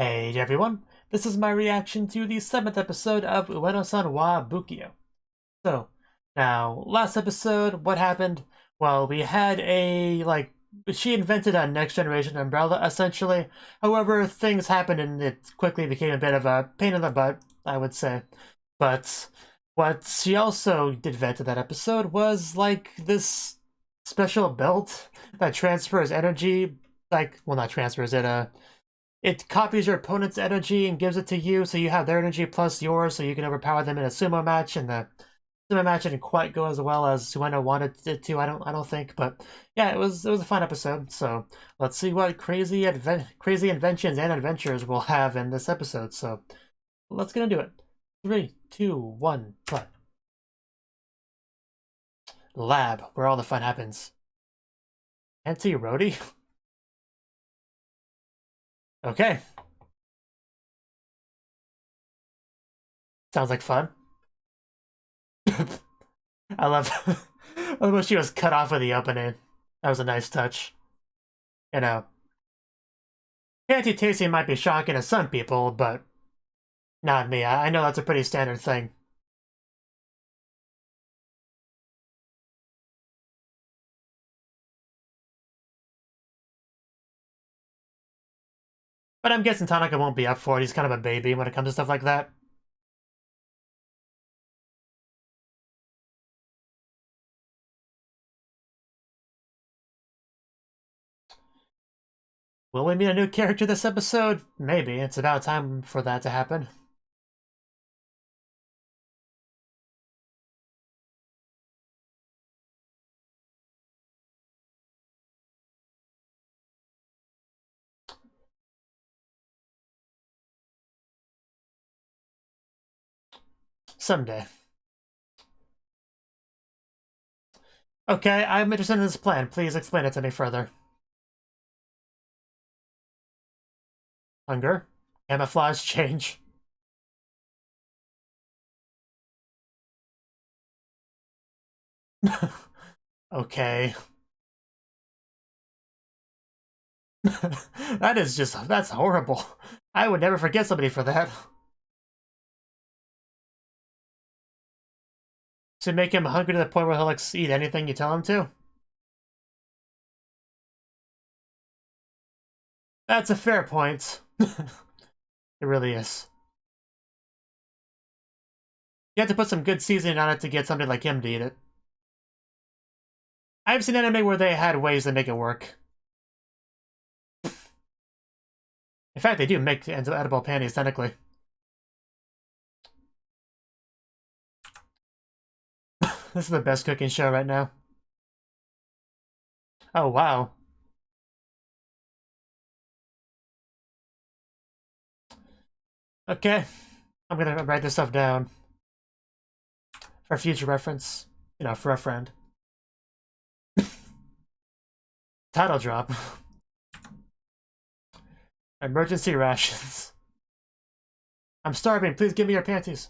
Hey everyone, this is my reaction to the 7th episode of Ueno-san wa Bukiyou. So, now, last episode, what happened? Well, we had she invented a next generation umbrella, essentially. However, things happened and it quickly became a bit of a pain in the butt, I would say. But what she also invented that episode was, this special belt that transfers energy, well, not transfers, it copies your opponent's energy and gives it to you, so you have their energy plus yours, so you can overpower them in a sumo match. And the sumo match didn't quite go as well as Ueno wanted it to. I don't think, but yeah, it was a fun episode. So let's see what crazy inventions and adventures we'll have in this episode. So let's get into it. 3, 2, 1, play. Lab, where all the fun happens. Anti-Rody? Okay. Sounds like fun. I love when she was cut off of the opening. That was a nice touch. You know. Panty tasting might be shocking to some people, but not me. I know that's a pretty standard thing. But I'm guessing Tanaka won't be up for it. He's kind of a baby when it comes to stuff like that. Will we meet a new character this episode? Maybe. It's about time for that to happen. Someday. Okay, I'm interested in this plan. Please explain it to me further. Hunger. Camouflage change. Okay. That's horrible. I would never forget somebody for that. To make him hungry to the point where he'll eat anything you tell him to? That's a fair point. It really is. You have to put some good seasoning on it to get somebody like him to eat it. I've seen anime where they had ways to make it work. In fact, they do make edible panties, technically. This is the best cooking show right now. Oh, wow. Okay. I'm gonna write this stuff down. For future reference. You know, for a friend. Title drop. Emergency rations. I'm starving. Please give me your panties.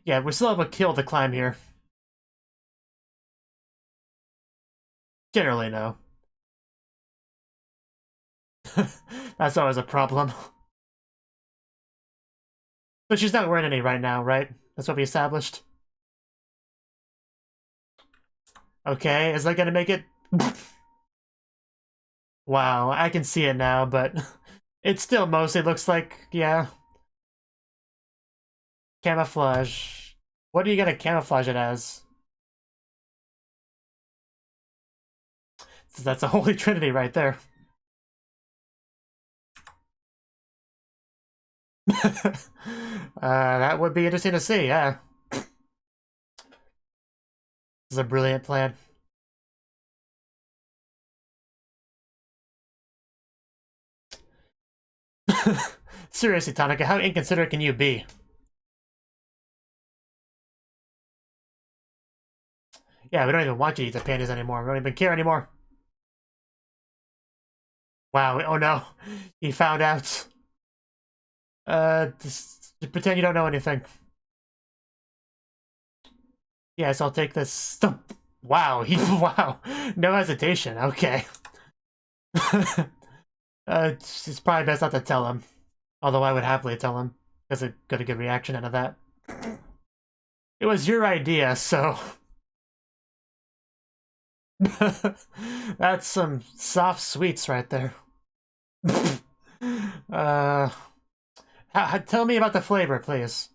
Yeah, we still have a kill to climb here. Generally, no. That's always a problem. But she's not wearing any right now, right? That's what we established. Okay, is that gonna make it? Wow, I can see it now, but it still mostly looks like, yeah. Camouflage. What are you gonna camouflage it as? That's a holy trinity right there. That would be interesting to see, yeah. This is a brilliant plan. Seriously, Tanaka, how inconsiderate can you be? Yeah, we don't even want you to eat the panties anymore. We don't even care anymore. Wow, oh no. He found out. Just pretend you don't know anything. Yes, I'll take this. Wow, wow. No hesitation, okay. It's probably best not to tell him. Although I would happily tell him, because it got a good reaction out of that. It was your idea, so... That's some soft sweets right there. Tell me about the flavor, please.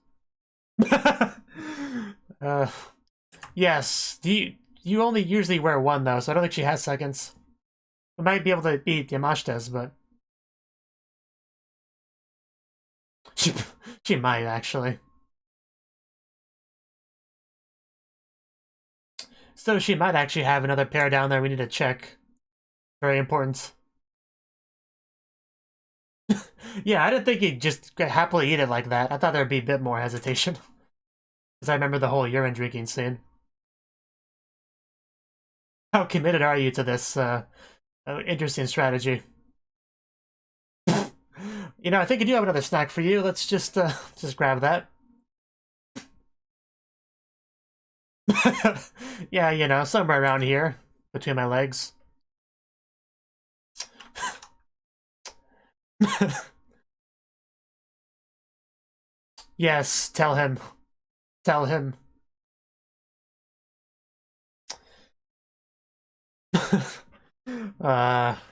Yes. You only usually wear one, though, so I don't think she has seconds. I might be able to beat Yamashita's, but... She might, actually. So she might actually have another pair down there we need to check. Very important. Yeah, I didn't think he'd just happily eat it like that. I thought there'd be a bit more hesitation. Because I remember the whole urine drinking scene. How committed are you to this interesting strategy? You know, I think I do have another snack for you. Let's just grab that. Yeah, you know, somewhere around here, between my legs. Yes, tell him. Tell him.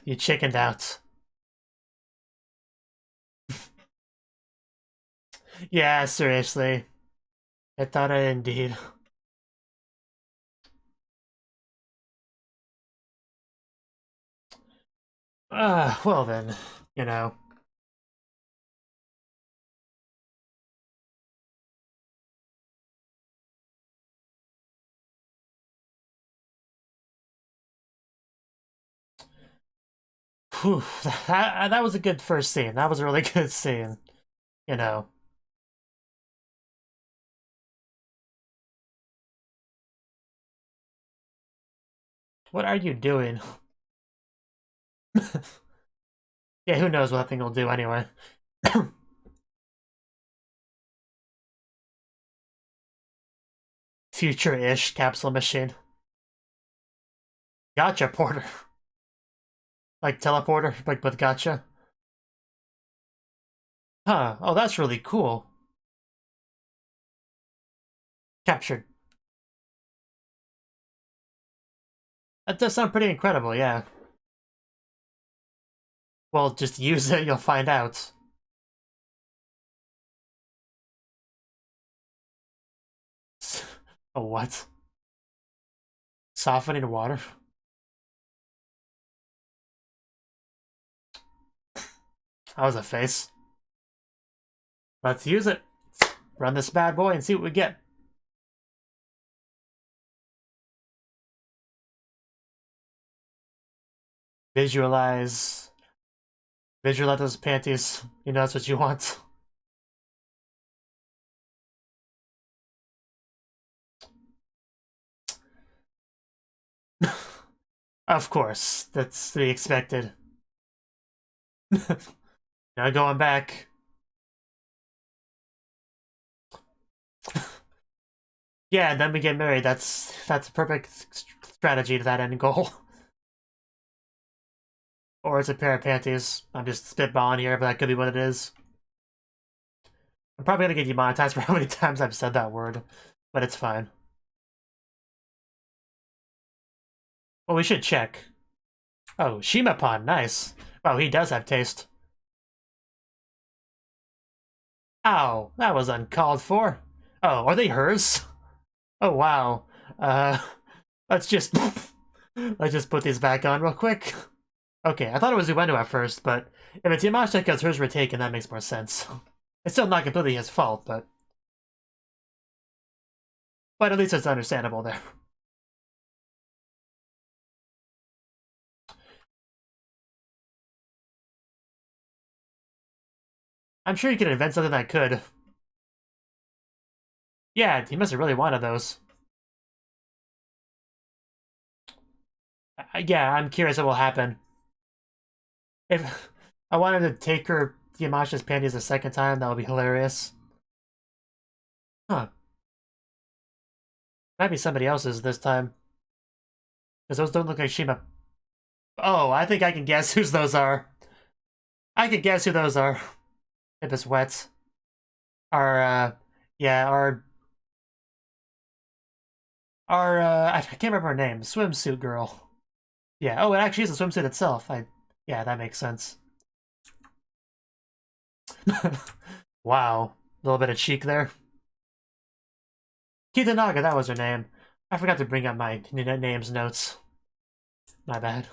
You chickened out. Yeah, seriously. I thought I indeed. Well then, you know. Whew, that was a good first scene. That was a really good scene. You know. What are you doing? Yeah, who knows what that thing will do anyway. Future-ish capsule machine. Gotcha porter. Like teleporter, like with gotcha. Huh, oh that's really cool. Captured. That does sound pretty incredible, yeah. Well, just use it, you'll find out. Oh, what? Softening water? That was a face. Let's use it. Run this bad boy and see what we get. Visualize. Visualize those panties. You know that's what you want. Of course, that's to be expected. Now going back. Yeah, and then we get married. That's a perfect strategy to that end goal. Or it's a pair of panties. I'm just spitballing here, but that could be what it is. I'm probably gonna get demonetized for how many times I've said that word, but it's fine. Well, we should check. Oh, Shimapon, nice. Wow, he does have taste. Ow, that was uncalled for. Oh, are they hers? Oh, wow. Let's just... let's just put these back on real quick. Okay, I thought it was Ueno at first, but if it's Yamashita because hers were taken, that makes more sense. It's still not completely his fault, but... But at least it's understandable there. I'm sure you could invent something that could. Yeah, he must have really wanted those. Yeah, I'm curious what will happen. If I wanted to take her Yamashita's panties a second time, that would be hilarious. Huh. Might be somebody else's this time. Because those don't look like Shima. Oh, I think I can guess whose those are. I can guess who those are. If it's wet. Yeah, I can't remember her name. Swimsuit girl. Yeah, oh, it actually is a swimsuit itself. Yeah, that makes sense. Wow. A little bit of cheek there. Kitanaga, that was her name. I forgot to bring up my names notes. My bad.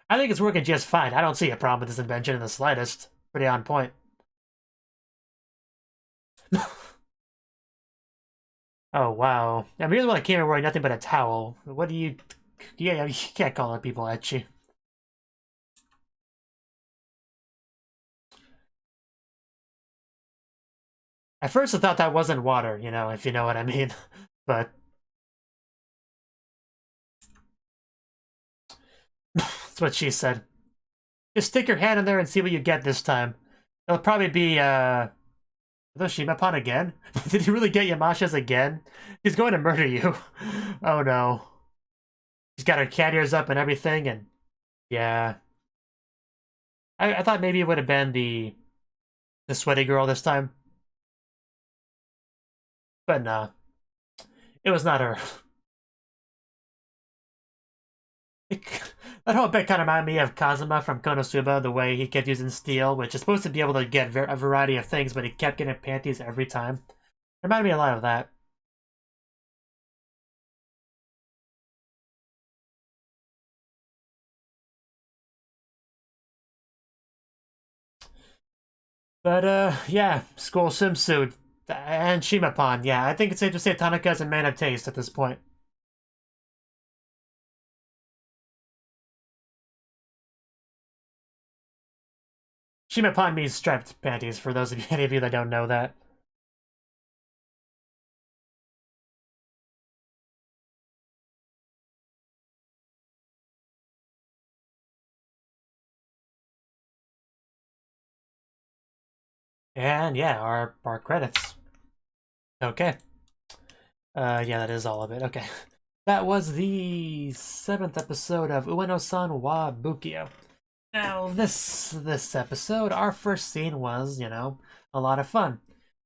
I think it's working just fine. I don't see a problem with this invention in the slightest. Pretty on point. Oh, wow. I mean, here's what I came in wearing nothing but a towel. What do you... Yeah, you can't call it people ecchi. At first I thought that wasn't water, you know, if you know what I mean. But... that's what she said. Just stick your hand in there and see what you get this time. It'll probably be, the Shimapan again? Did he really get Yamasha's again? He's going to murder you. Oh no. She's got her cat ears up and everything, and... yeah. I thought maybe it would have been the sweaty girl this time. But nah. It was not her. That whole bit kind of reminded me of Kazuma from Konosuba, the way he kept using steel, which is supposed to be able to get a variety of things, but he kept getting panties every time. It reminded me a lot of that. But, yeah, school swimsuit. And Shimapan, yeah, I think it's safe to say Tanaka's a man of taste at this point. Shimapan means striped panties, for those of you, any of you that don't know that. And yeah, our credits. Okay. Yeah, that is all of it. Okay. That was the 7th episode of Ueno-san wa Bukiyou. Now, this episode, our first scene was, you know, a lot of fun.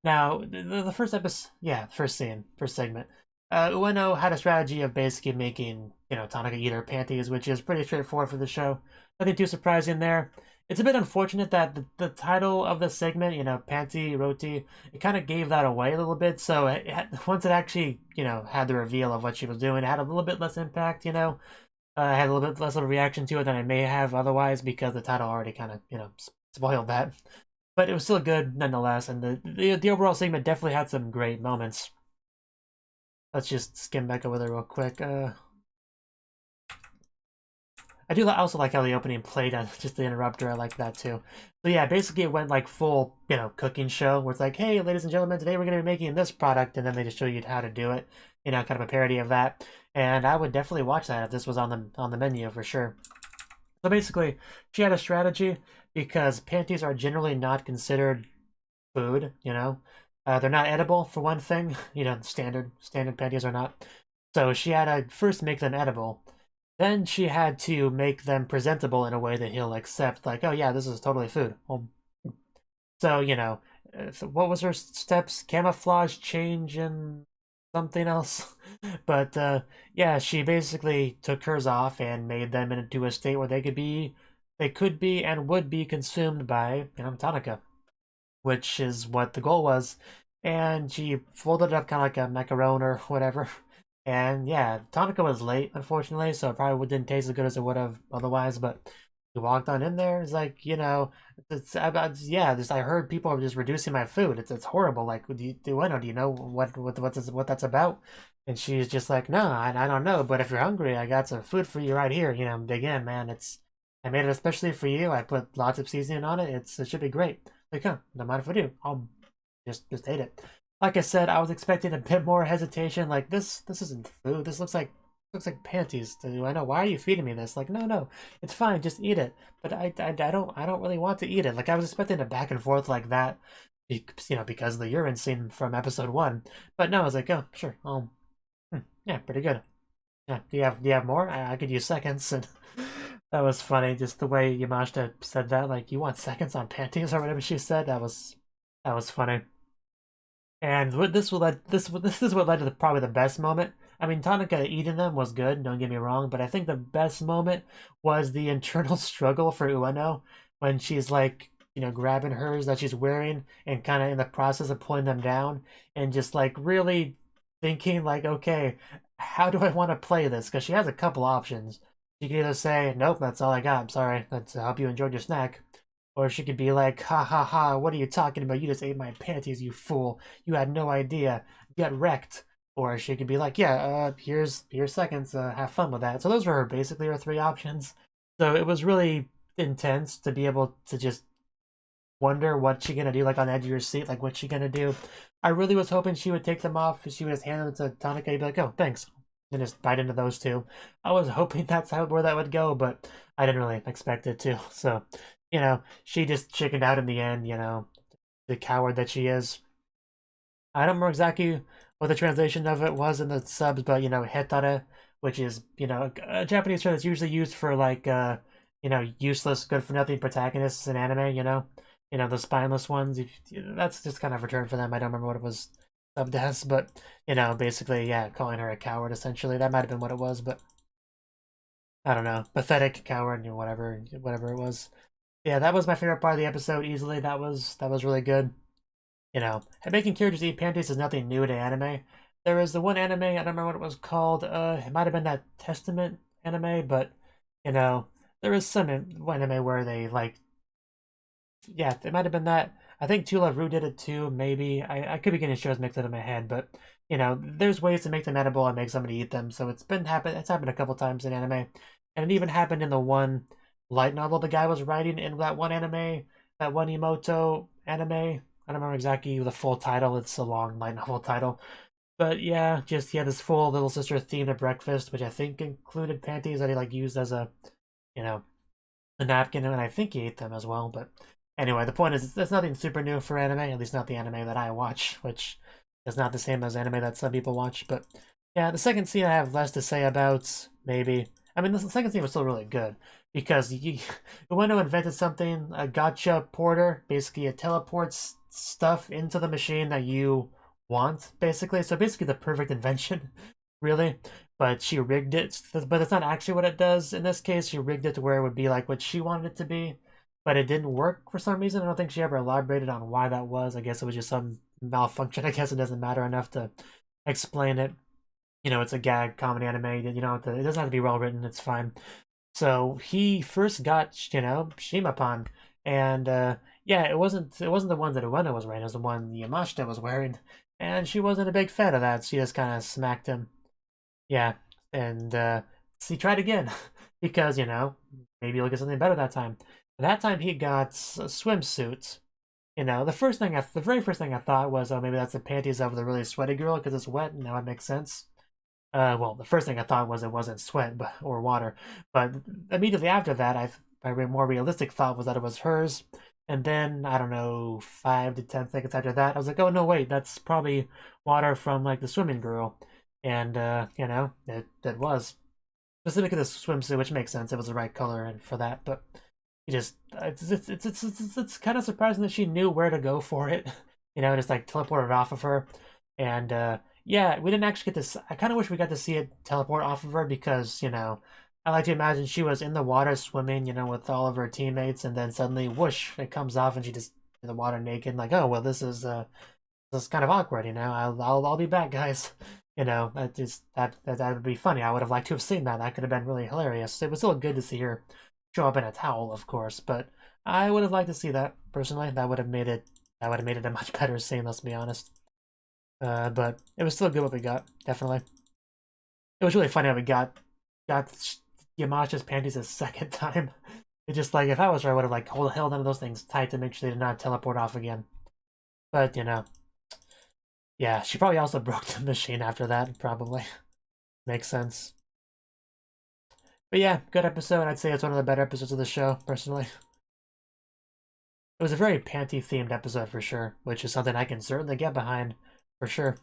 Now, the first episode, yeah, first scene, first segment. Ueno had a strategy of basically making, you know, Tanaka eat her panties, which is pretty straightforward for the show. Nothing too surprising there. It's a bit unfortunate that the title of the segment, you know, Panty, Roti, it kind of gave that away a little bit. So once it actually, you know, had the reveal of what she was doing, it had a little bit less impact, you know. I had a little bit less of a reaction to it than I may have otherwise because the title already kind of, you know, spoiled that. But it was still good nonetheless, and the overall segment definitely had some great moments. Let's just skim back over there real quick. I do also like how the opening played on just the interrupter. I like that too. So yeah, basically it went like full, you know, cooking show where it's like, hey, ladies and gentlemen, today we're going to be making this product, and then they just show you how to do it. You know, kind of a parody of that. And I would definitely watch that if this was on the menu for sure. So basically, she had a strategy because panties are generally not considered food. You know, they're not edible for one thing. You know, standard panties are not. So she had to first make them edible. Then she had to make them presentable in a way that he'll accept, like, oh yeah, this is totally food. So, you know, so what was her steps? Camouflage, change, and something else. But, yeah, she basically took hers off and made them into a state where they could be and would be consumed by, you know, Tanaka, which is what the goal was. And she folded it up kind of like a macaron or whatever. And yeah, Tanaka was late, unfortunately, so it probably didn't taste as good as it would have otherwise. But he walked on in there. It's like, you know, yeah. I heard people are just reducing my food. It's horrible. Like, do you know what that's about? And she's just like, no, I don't know. But if you're hungry, I got some food for you right here. You know, dig in, man. I made it especially for you. I put lots of seasoning on it. It should be great. Like, huh, no matter if I do, I'll just ate it. Like I said, I was expecting a bit more hesitation. Like, this isn't food. This looks like panties. I know. Why are you feeding me this? Like, no, it's fine. Just eat it. But I don't really want to eat it. Like, I was expecting a back and forth like that, you know, because of the urine scene from episode 1. But no, I was like, oh, sure, Yeah, pretty good. Yeah, do you have more? I could use seconds, and that was funny. Just the way Yamashita said that, like, you want seconds on panties or whatever she said. That was funny. And this is what led to probably the best moment. I mean, Tanaka eating them was good, don't get me wrong, but I think the best moment was the internal struggle for Ueno when she's like, grabbing hers that she's wearing and kind of in the process of pulling them down and just like really thinking like, okay, how do I want to play this? Because she has a couple options. She can either say, nope, that's all I got. I'm sorry. Let's hope you enjoyed your snack. Or she could be like, ha ha ha, what are you talking about? You just ate my panties, you fool. You had no idea. Get wrecked. Or she could be like, yeah, here's seconds, have fun with that. So those were basically her three options. So it was really intense to be able to just wonder what she gonna do, like on the edge of your seat, like what's she gonna do. I really was hoping she would take them off. She would just hand them to Tanaka and be like, oh, thanks. And just bite into those two. I was hoping that's where that would go, but I didn't really expect it to. So, she just chickened out in the end, the coward that she is. I don't remember exactly what the translation of it was in the subs, but hetare, which is a Japanese term that's usually used for like useless, good for nothing protagonists in anime. The spineless ones. That's just kind of a term for them. I don't remember what it was subbed as, but basically, yeah, calling her a coward essentially. That might have been what it was, but I don't know, pathetic coward, whatever it was. Yeah, that was my favorite part of the episode easily. That was really good. And making characters eat panties is nothing new to anime. There was the one anime, I don't remember what it was called. It might have been that Testament anime, but there is some anime where they like, yeah, it might have been that. I think To Love Ru did it too, maybe. I could be getting shows mixed up in my head, but there's ways to make them edible and make somebody eat them. So it's happened a couple times in anime, and it even happened in the one light novel the guy was writing in that one anime, that one Emoto anime. I don't remember exactly the full title. It's a long light novel title. But yeah, just he had this full little sister themed breakfast, which I think included panties that he like used as you know, a napkin, and I think he ate them as well. But anyway, the point is, there's nothing super new for anime, at least not the anime that I watch, which is not the same as anime that some people watch. But yeah, the second scene I have less to say about, maybe. I mean, the second scene was still really good because Ueno invented something, a gotcha porter. Basically, it teleports stuff into the machine that you want, basically. So basically, the perfect invention, really. But she rigged it. But it's not actually what it does. In this case, she rigged it to where it would be like what she wanted it to be. But it didn't work for some reason. I don't think she ever elaborated on why that was. I guess it was just some malfunction. I guess it doesn't matter enough to explain it. It's a gag comedy anime. It doesn't have to be well written. It's fine. So he first got, Shimapan, and yeah, it wasn't the one that Ueno was wearing. It was the one Yamashita was wearing, and she wasn't a big fan of that. She just kind of smacked him. Yeah, and he tried again because maybe he'll get something better that time. That time he got a swimsuit. The very first thing I thought was, oh, maybe that's the panties of the really sweaty girl because it's wet, and now it makes sense. Well, the first thing I thought was it wasn't sweat or water, but immediately after that, my more realistic thought was that it was hers. And then I don't know, 5 to 10 seconds after that, I was like, oh no, wait, that's probably water from like the swimming girl, and it was specifically the swimsuit, which makes sense. It was the right color and for that, but it's kind of surprising that she knew where to go for it. Just like teleported off of her, and yeah, we didn't actually get this. I kind of wish we got to see it teleport off of her because, I like to imagine she was in the water swimming, with all of her teammates, and then suddenly, whoosh, it comes off, and she just in the water naked. Like, oh well, this is kind of awkward, I'll be back, guys. That would be funny. I would have liked to have seen that. That could have been really hilarious. It was still good to see her show up in a towel, of course, but I would have liked to see that personally. That would have made it a much better scene. Let's be honest. But it was still good what we got, definitely. It was really funny how we got Yamash's panties a second time. It's just like, if I was her, I would have like held onto those things tight to make sure they did not teleport off again. But, yeah, she probably also broke the machine after that, probably. Makes sense. But yeah, good episode. I'd say it's one of the better episodes of the show, personally. It was a very panty-themed episode for sure, which is something I can certainly get behind, for sure.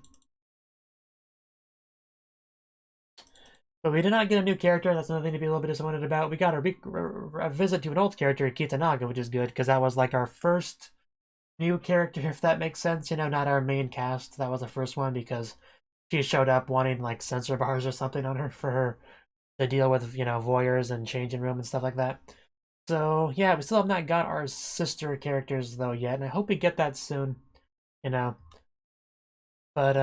But we did not get a new character. That's another thing to be a little bit disappointed about. We got a visit to an old character, Kitanaga, which is good, because that was like our first new character, if that makes sense. You know, not our main cast. That was the first one because she showed up wanting like sensor bars or something on her for her to deal with, you know, voyeurs and changing room and stuff like that. So yeah, we still have not got our sister characters though yet, and I hope we get that soon. You know. But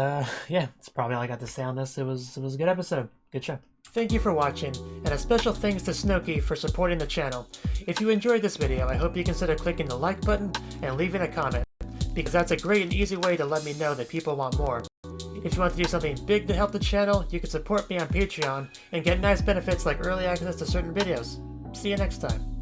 yeah, that's probably all I got to say on this. It was a good episode. Good show. Thank you for watching, and a special thanks to Cnouki for supporting the channel. If you enjoyed this video, I hope you consider clicking the like button and leaving a comment, because that's a great and easy way to let me know that people want more. If you want to do something big to help the channel, you can support me on Patreon and get nice benefits like early access to certain videos. See you next time.